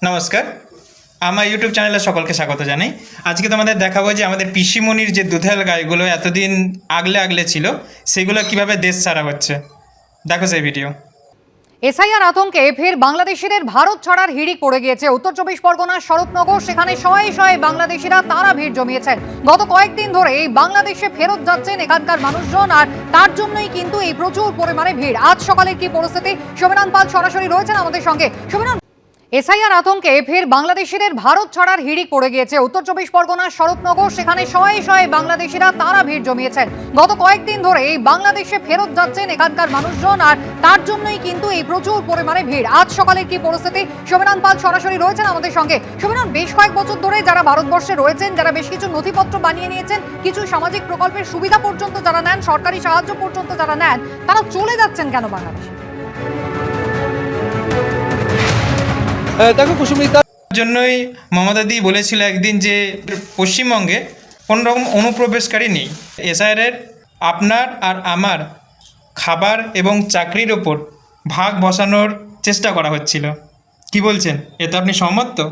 নমস্কার, আমার ইউটিউব চ্যানেলে সকলকে স্বাগত জানাই। আজকে তোমাদের দেখাবো যে আমাদের পিসিমণির যে দুধাল গাইগুলো এতদিন আগলে আগলে ছিল সেগুলো কিভাবে দেশ ছাড়া হচ্ছে। দেখো সেই ভিডিও। এসআইআর আতঙ্কে ফের বাংলাদেশিদের ভারত ছাড়ার হিড়িক পড়ে গিয়েছে উত্তর চব্বিশ পরগনার শরৎনগর। সেখানে শয়ে শয়ে বাংলাদেশিরা তারা ভিড় জমিয়েছেন। গত কয়েকদিন ধরে এই বাংলাদেশে ফেরত যাচ্ছেন এখানকার মানুষজন, আর তার জন্যই কিন্তু এই প্রচুর পরিমাণে ভিড়। আজ সকালের কি পরিস্থিতি, সমীরণ পাল সরাসরি রয়েছেন আমাদের সঙ্গে। সমীরণ, এসআইআর আতঙ্কে ফের বাংলাদেশিদের ভারত ছাড়ার হিড়িক পড়ে গিয়েছে উত্তর চব্বিশ পরগনার শরৎনগর। সেখানে শয়ে শয়ে বাংলাদেশিরা তারা ভিড় জমিয়েছেন। গত কয়েকদিন ধরে এই বাংলাদেশে ফেরত যাচ্ছেন এখানকার মানুষজন, আর তার জন্যই কিন্তু এই প্রচুর পরিমাণে ভিড়। আজ সকালের কি পরিস্থিতি, সমীরণ পাল সরাসরি রয়েছেন আমাদের সঙ্গে। সমীরণ, বেশ কয়েক বছর ধরে যারা ভারতবর্ষে রয়েছেন, যারা বেশ কিছু নথিপত্র বানিয়ে নিয়েছেন, কিছু সামাজিক প্রকল্পের সুবিধা পর্যন্ত যারা নেন, সরকারি সাহায্য পর্যন্ত যারা নেন, তারা চলে যাচ্ছেন কেন বাংলাদেশে? দেখো কুসুমিতা, জন্যই মমতাদি বলেছিল একদিন যে পশ্চিমবঙ্গে কোনো রকম অনুপ্রবেশকারী নেই। এসআইআরের আপনার আর আমার খাবার এবং চাকরির ওপর ভাগ বসানোর চেষ্টা করা হচ্ছিল। কি বলছেন, এতে আপনি সহমত তো?